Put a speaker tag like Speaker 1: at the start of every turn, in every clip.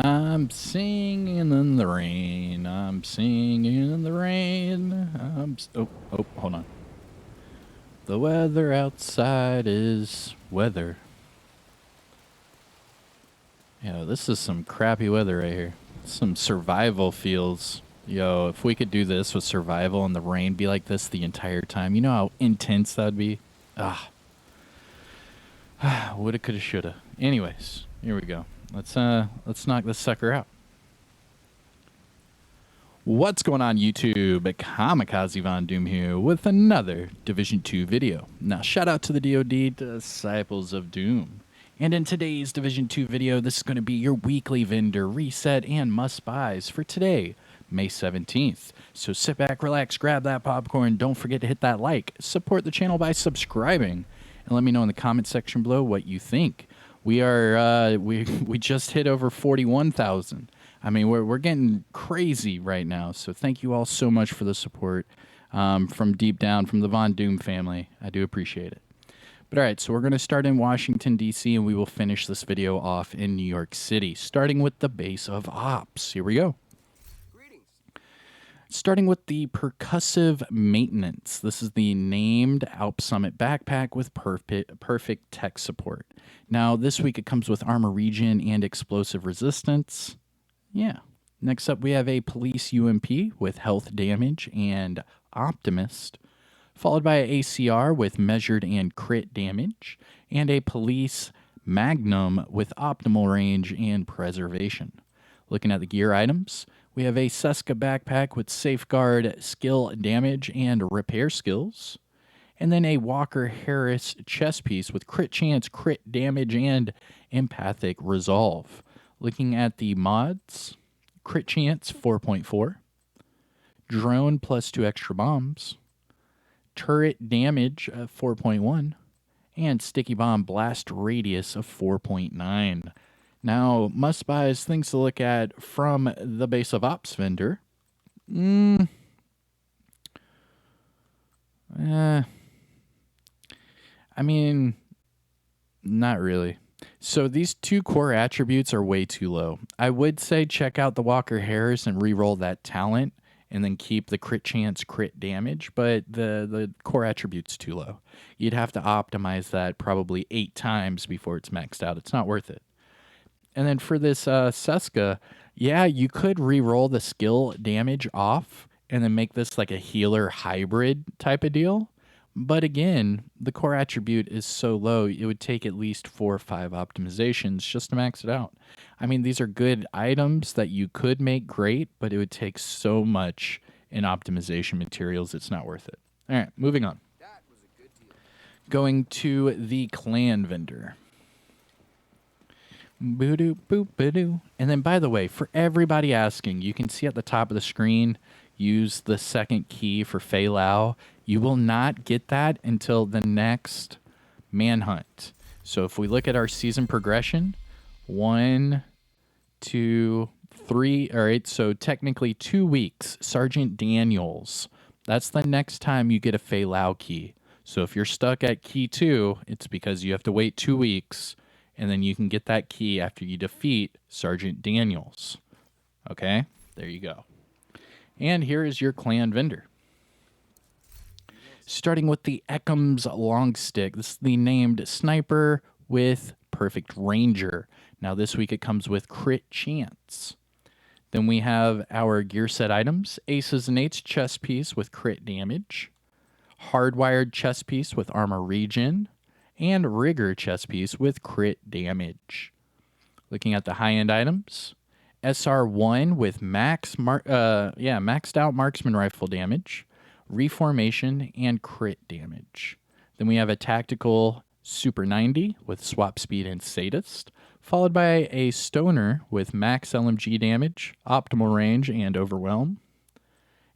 Speaker 1: I'm singing in the rain. I'm singing in the rain. Hold on. The weather outside is weather. Yeah, this is some crappy weather right here. Some survival feels. Yo, if we could do this with survival and the rain be like this the entire time, you know how intense that would be? Ah, woulda, coulda, shoulda. Anyways, here we go. Let's knock this sucker out. What's going on YouTube? Kamikazevondoom here with another Division 2 video. Now shout out to the DoD Disciples of Doom. And in today's Division 2 video, this is going to be your weekly vendor reset and must-buys for today, May 17th. So sit back, relax, grab that popcorn, don't forget to hit that like, support the channel by subscribing, and let me know in the comment section below what you think. We are we just hit over 41,000. I mean, we're getting crazy right now. So thank you all so much for the support from deep down, from the Von Doom family. I do appreciate it. But all right, so we're going to start in Washington, D.C., and we will finish this video off in New York City, starting with the base of ops. Here we go. Starting with the percussive maintenance. This is the named Alp Summit backpack with perfect tech support. Now, this week it comes with armor regen and explosive resistance. Yeah. Next up, we have a police UMP with health damage and optimist, followed by a ACR with measured and crit damage, and a police magnum with optimal range and preservation. Looking at the gear items, we have a Seska backpack with safeguard, skill damage, and repair skills. And then a Walker Harris chest piece with crit chance, crit damage, and empathic resolve. Looking at the mods, crit chance 4.4, drone plus 2 extra bombs, turret damage 4.1, and sticky bomb blast radius of 4.9. Now, must-buys, things to look at from the base of ops vendor. I mean, not really. So these two core attributes are way too low. I would say check out the Walker Harris and re-roll that talent and then keep the crit chance, crit damage, but the core attribute's too low. You'd have to optimize that probably 8 times before it's maxed out. It's not worth it. And then for this Seska, yeah, you could re-roll the skill damage off and then make this like a healer hybrid type of deal. But again, the core attribute is so low, it would take at least 4 or 5 optimizations just to max it out. I mean, these are good items that you could make great, but it would take so much in optimization materials, it's not worth it. All right, moving on. Going to the clan vendor. Boo-doo, boop-ba-doo. And then, by the way, for everybody asking, you can see at the top of the screen, use the second key for Fei Lao. You will not get that until the next manhunt. So if we look at our season progression, 1, 2, 3, all right, so technically 2 weeks, Sergeant Daniels. That's the next time you get a Fei Lao key. So if you're stuck at key 2, it's because you have to wait 2 weeks, and then you can get that key after you defeat Sergeant Daniels. Okay, there you go. And here is your clan vendor. Starting with the Ekham's long stick. This is the named sniper with perfect ranger. Now this week it comes with crit chance. Then we have our gear set items. Aces and Eights chest piece with crit damage. Hardwired chest piece with armor regen. And rigger chest piece with crit damage. Looking at the high-end items, SR1 with maxed out marksman rifle damage, reformation, and crit damage. Then we have a tactical Super 90 with swap speed and sadist, followed by a stoner with max LMG damage, optimal range, and overwhelm.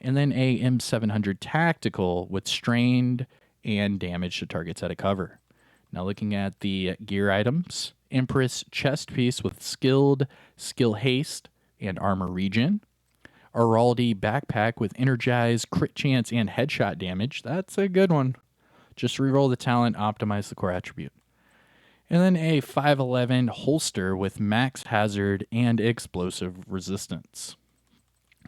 Speaker 1: And then a M700 tactical with strained and damage to targets out of cover. Now looking at the gear items, Empress chest piece with skill haste, and armor regen. Araldi backpack with energize, crit chance, and headshot damage. That's a good one. Just reroll the talent, optimize the core attribute. And then a 511 holster with max hazard and explosive resistance.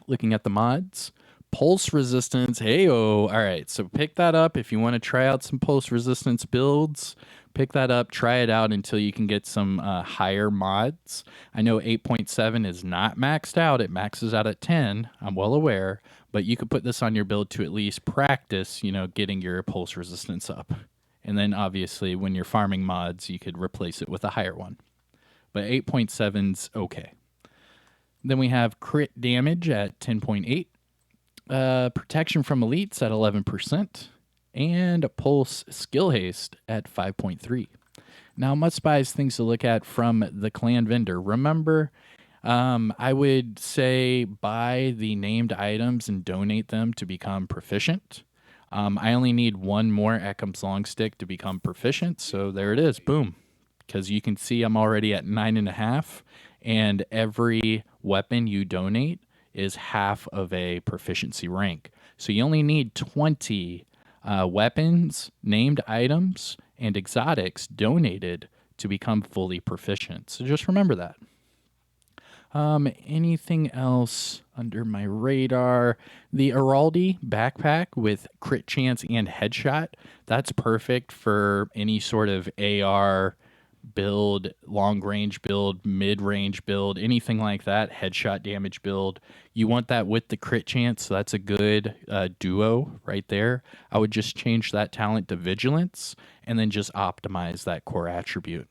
Speaker 1: Looking at the mods, pulse resistance. Hey-oh. All right, so pick that up if you want to try out some pulse resistance builds. Pick that up, try it out until you can get some higher mods. I know 8.7 is not maxed out. It maxes out at 10. I'm well aware. But you could put this on your build to at least practice, getting your pulse resistance up. And then obviously when you're farming mods, you could replace it with a higher one. But 8.7's okay. Then we have crit damage at 10.8. Protection from elites at 11%. And pulse skill haste at 5.3. Now, must buys things to look at from the clan vendor. Remember, I would say buy the named items and donate them to become proficient. I only need one more Ekham's long stick to become proficient, so there it is. Boom. Because you can see I'm already at 9.5, and every weapon you donate is half of a proficiency rank. So you only need 20 weapons, named items, and exotics donated to become fully proficient. So just remember that. Anything else under my radar? The Araldi backpack with crit chance and headshot. That's perfect for any sort of AR build, long range build, mid range build, anything like that. Headshot damage build. You want that with the crit chance, so that's a good duo right there. I would just change that talent to vigilance and then just optimize that core attribute.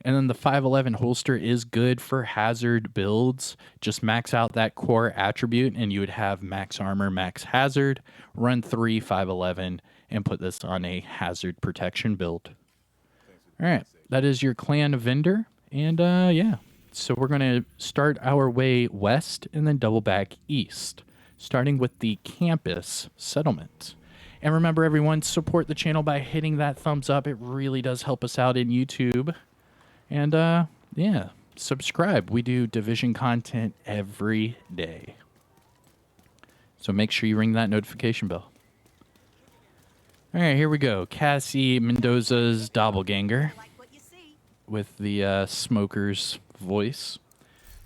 Speaker 1: And then the 511 holster is good for hazard builds. Just max out that core attribute and you would have max armor, max hazard, run 3 511, and put this on a hazard protection build. All right, that is your clan vendor. And yeah, so we're going to start our way west and then double back east, starting with the campus settlement. And remember, everyone, support the channel by hitting that thumbs up. It really does help us out in YouTube. And yeah, subscribe. We do Division content every day. So make sure you ring that notification bell. All right, here we go. Cassie Mendoza's doppelganger with the smoker's voice.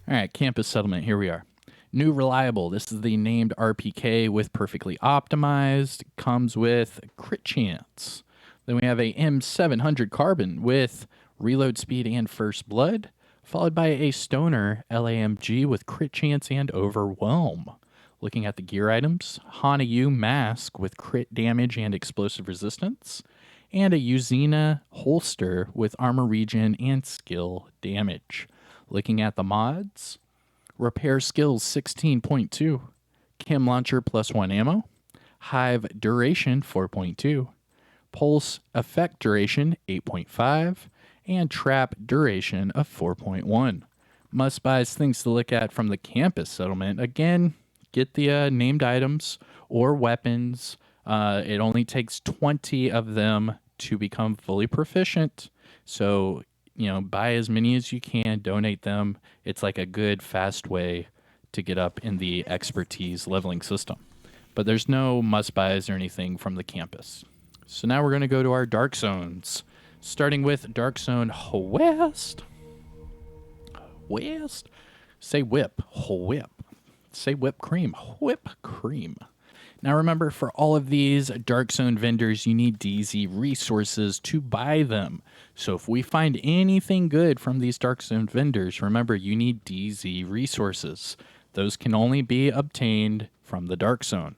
Speaker 1: All right, campus settlement. Here we are. New reliable. This is the named RPK with perfectly optimized. Comes with crit chance. Then we have a M700 carbon with reload speed and first blood, followed by a stoner LAMG with crit chance and overwhelm. Looking at the gear items, Hanayu mask with crit damage and explosive resistance, and a Uzina holster with armor regen and skill damage. Looking at the mods, repair skills 16.2, chem launcher +1 ammo, hive duration 4.2, pulse effect duration 8.5, and trap duration of 4.1. Must buys things to look at from the campus settlement. Again, get the named items or weapons. It only takes 20 of them to become fully proficient. So, buy as many as you can, donate them. It's like a good, fast way to get up in the expertise leveling system. But there's no must buys or anything from the campus. So now we're going to go to our dark zones. Starting with Dark Zone West. West. Say whip. Whip. Say whipped cream. Whip cream. Now remember, for all of these Dark Zone vendors, you need DZ resources to buy them. So if we find anything good from these Dark Zone vendors, remember, you need DZ resources. Those can only be obtained from the Dark Zone.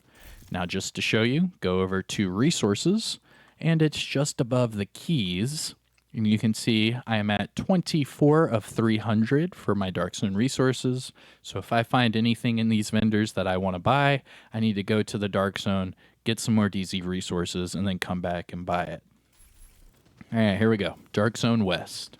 Speaker 1: Now just to show you, go over to resources, and it's just above the keys. And you can see I am at 24 of 300 for my Dark Zone resources. So if I find anything in these vendors that I want to buy, I need to go to the Dark Zone, get some more DZ resources, and then come back and buy it. All right, here we go. Dark Zone West.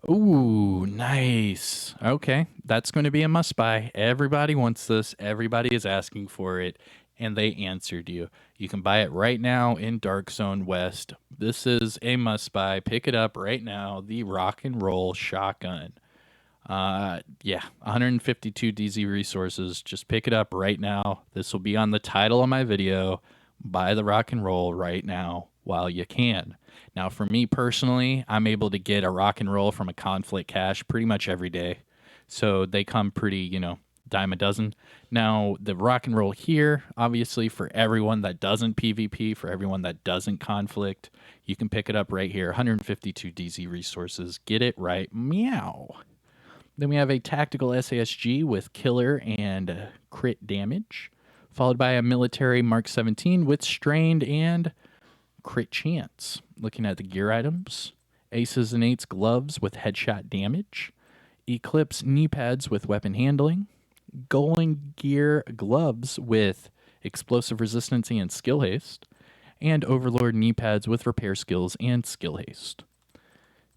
Speaker 1: Ooh, nice. Okay, that's going to be a must buy. Everybody wants this. Everybody is asking for it. And they answered you. You can buy it right now in Dark Zone West. This is a must-buy. Pick it up right now. The Rock and Roll Shotgun. Yeah, 152 DZ resources. Just pick it up right now. This will be on the title of my video. Buy the Rock and Roll right now while you can. Now, for me personally, I'm able to get a rock and roll from a conflict cache pretty much every day. So they come pretty, dime a dozen. Now, the rock and roll here, obviously, for everyone that doesn't PvP, for everyone that doesn't conflict, you can pick it up right here. 152 DZ resources. Get it right. Meow. Then we have a tactical SASG with killer and crit damage, followed by a military Mark 17 with strained and crit chance. Looking at the gear items, Aces and Eights gloves with headshot damage, Eclipse knee pads with weapon handling, Golden Gear gloves with explosive resistance and skill haste, and Overlord knee pads with repair skills and skill haste.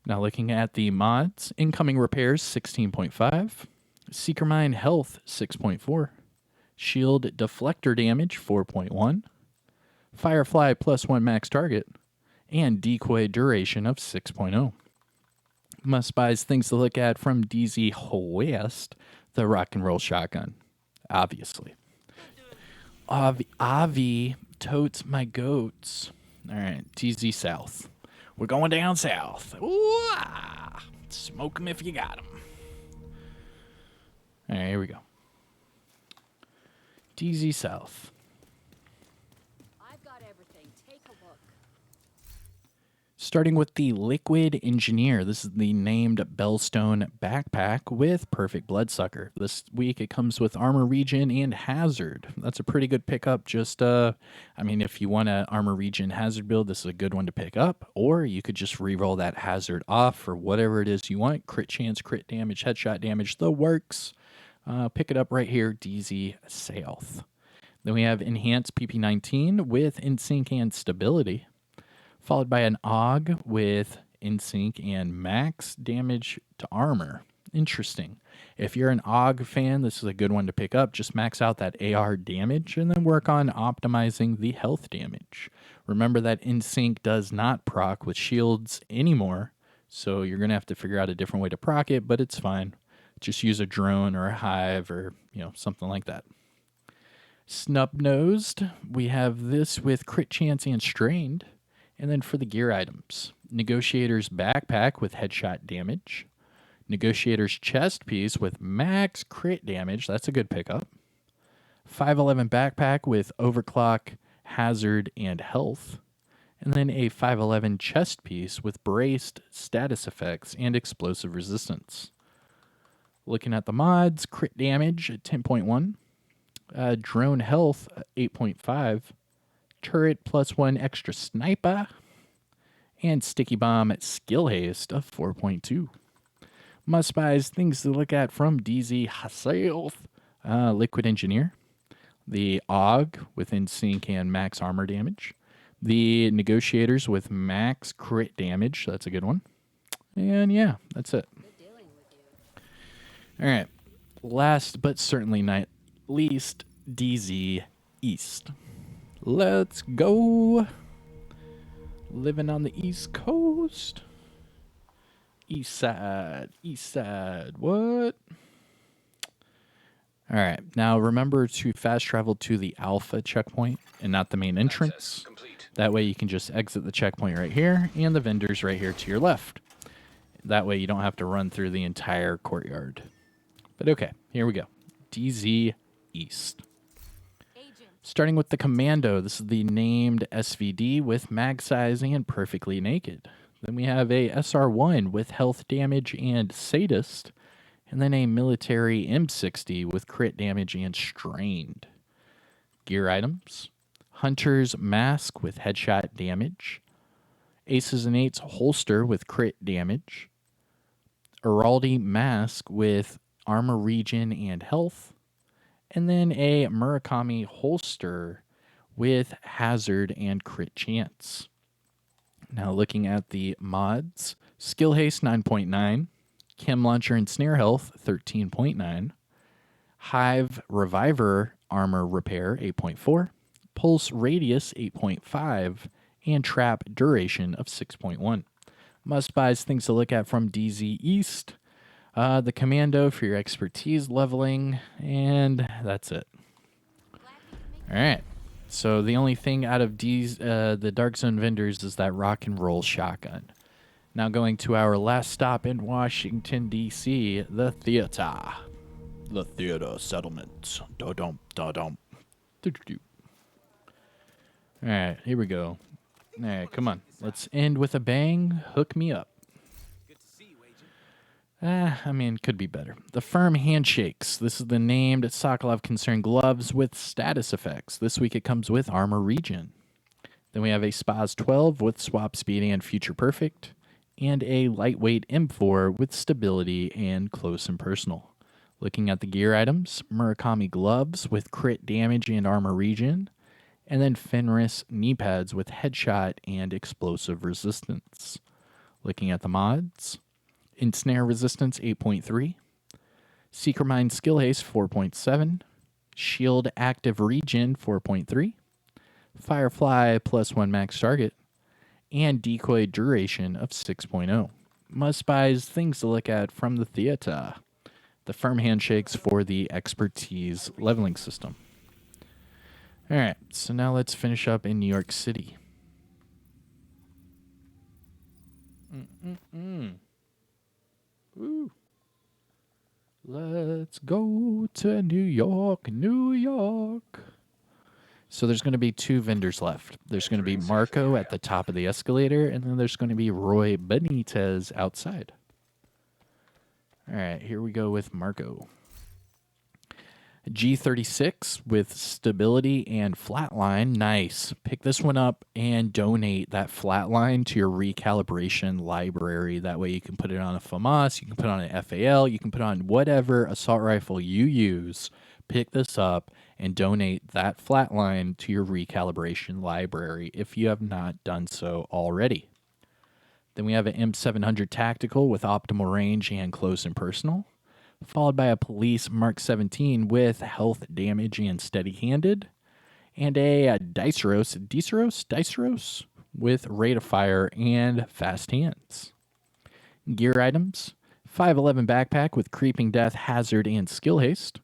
Speaker 1: Now looking at the mods, incoming repairs 16.5, Seeker Mine health 6.4, shield deflector damage 4.1, Firefly +1 max target, and decoy duration of 6.0. Must buys things to look at from DZ West, the rock and roll shotgun, obviously. Avi totes my goats. All right, DZ South. We're going down south. Ooh, smoke them if you got them. All right, here we go. DZ South.
Speaker 2: I've got everything. Take a look.
Speaker 1: Starting with the Liquid Engineer. This is the named Bellstone backpack with Perfect Bloodsucker. This week it comes with Armor Regen and Hazard. That's a pretty good pickup. Just, if you want an Armor Regen Hazard build, this is a good one to pick up. Or you could just reroll that Hazard off for whatever it is you want. Crit chance, crit damage, headshot damage, the works. Pick it up right here, DZ South. Then we have Enhanced PP19 with InSync and Stability, followed by an AUG with InSync and max damage to armor. Interesting. If you're an AUG fan, this is a good one to pick up. Just max out that AR damage and then work on optimizing the health damage. Remember that InSync does not proc with shields anymore, so you're going to have to figure out a different way to proc it, but it's fine. Just use a drone or a hive or, something like that. Snub-nosed, we have this with crit chance and strained. And then for the gear items, Negotiator's backpack with headshot damage, Negotiator's chest piece with max crit damage, that's a good pickup, 511 backpack with overclock, hazard, and health, and then a 511 chest piece with braced status effects and explosive resistance. Looking at the mods, crit damage at 10.1, drone health 8.5, turret +1 extra sniper, and sticky bomb at skill haste of 4.2. Must buys things to look at from DZ South. Liquid Engineer, the AUG with InSync and max armor damage, the Negotiators with max crit damage, that's a good one, and yeah, that's it. All right, last but certainly not least, DZ East. Let's go. Living on the East Coast. East side. What? All right. Now remember to fast travel to the Alpha checkpoint and not the main entrance. That way you can just exit the checkpoint right here and the vendors right here to your left. That way you don't have to run through the entire courtyard. But okay, here we go. DZ East. Starting with the Commando, this is the named SVD with mag size and perfectly naked. Then we have a SR1 with health damage and sadist, and then a military M60 with crit damage and strained. Gear items, Hunter's mask with headshot damage, Aces and Eights holster with crit damage, Araldi mask with armor regen and health, and then a Murakami holster with hazard and crit chance. Now looking at the mods, skill haste 9.9, chem launcher and snare health 13.9, hive reviver armor repair 8.4, pulse radius 8.5, and trap duration of 6.1. Must buys things to look at from DZ East. The Commando for your expertise leveling, and that's it. All right. So the only thing out of the Dark Zone vendors is that rock and roll shotgun. Now going to our last stop in Washington, D.C., the theater. The theater settlement. Da-dum, da-dum. Do-do-do. All right, here we go. All right, come on. Let's end with a bang. Hook me up. I mean, could be better. The Firm Handshakes. This is the named Sokolov Concern gloves with status effects. This week it comes with Armor Regen. Then we have a Spaz 12 with Swap Speed and Future Perfect. And a lightweight M4 with stability and close and personal. Looking at the gear items, Murakami gloves with crit damage and armor regen, and then Fenris knee pads with headshot and explosive resistance. Looking at the mods, Ensnare resistance 8.3, Seeker Mind skill haste 4.7, Shield active regen 4.3, Firefly +1 max target, and decoy duration of 6.0. Must buys things to look at from the theater. The Firm Handshakes for the expertise leveling system. All right, so now let's finish up in New York City. Woo. Let's go to New York, New York. So there's going to be two vendors left. There's going to be Marco at the top of the escalator, and then there's going to be Roy Benitez outside. All right, here we go with Marco. G36 with stability and flatline. Nice. Pick this one up and donate that flatline to your recalibration library. That way you can put it on a FAMAS, you can put it on an FAL, you can put it on whatever assault rifle you use. Pick this up and donate that flatline to your recalibration library if you have not done so already. Then we have an M700 Tactical with optimal range and close and personal, followed by a Police Mark 17 with health damage and steady-handed, and a Diceros with rate of fire and fast hands. Gear items, 511 backpack with creeping death, hazard, and skill haste.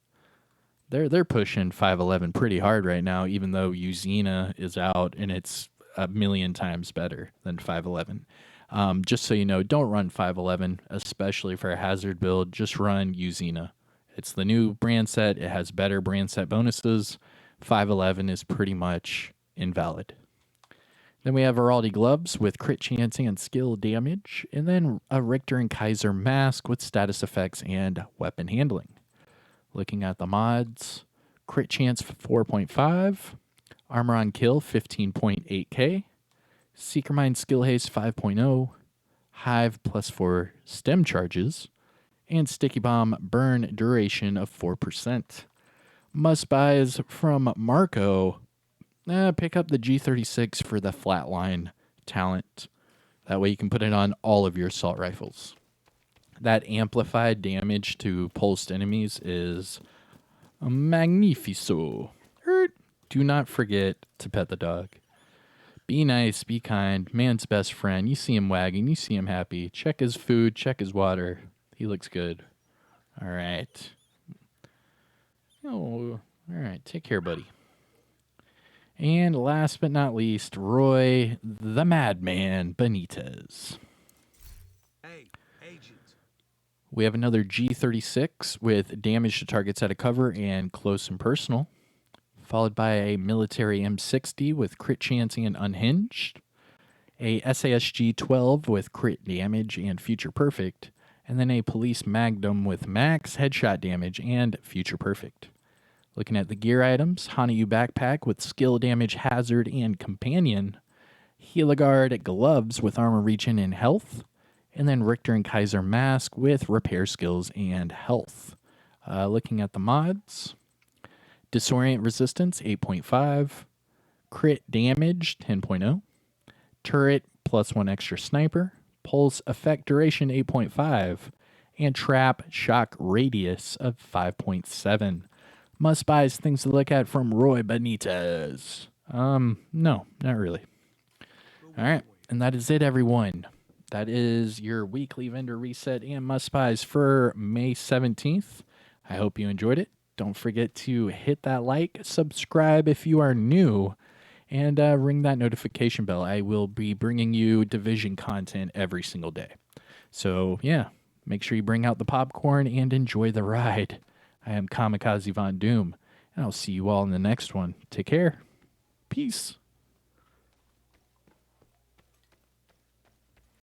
Speaker 1: They're pushing 511 pretty hard right now, even though Uzina is out and it's a million times better than 511. Just so you know, don't run 511, especially for a hazard build. Just run Uzina. It's the new brand set. It has better brand set bonuses. 511 is pretty much invalid. Then we have Araldi gloves with crit chance and skill damage, and then a Richter and Kaiser mask with status effects and weapon handling. Looking at the mods, crit chance 4.5, armor on kill 15.8k, Seeker Mind skill haste 5.0, Hive +4 stem charges, and Sticky Bomb burn duration of 4%. Must buys from Marco. Pick up the G36 for the flatline talent. That way you can put it on all of your assault rifles. That amplified damage to pulsed enemies is magnifico. Do not forget to pet the dog. Be nice, be kind, man's best friend. You see him wagging, you see him happy. Check his food, check his water. He looks good. All right. Oh, all right. Take care, buddy. And last but not least, Roy the Madman Benitez.
Speaker 3: Hey, agent.
Speaker 1: We have another G36 with damage to targets out of cover and close and personal, followed by a military M60 with crit chance and unhinged, a SASG 12 with crit damage and future perfect, and then a police magnum with max headshot damage and future perfect. Looking at the gear items, Hanayu backpack with skill damage, hazard, and companion, Heligard gloves with armor regen and health, and then Richter and Kaiser mask with repair skills and health. Looking at the mods, Disorient resistance 8.5, crit damage 10.0, turret +1 extra sniper, pulse effect duration 8.5, and trap shock radius of 5.7. Must buys things to look at from Roy Benitez. No, not really. All right, and that is it, everyone. That is your weekly vendor reset and must buys for May 17th. I hope you enjoyed it. Don't forget to hit that like, subscribe if you are new, and ring that notification bell. I will be bringing you Division content every single day. So, yeah, make sure you bring out the popcorn and enjoy the ride. I am Kamikazevondoom, and I'll see you all in the next one. Take care. Peace.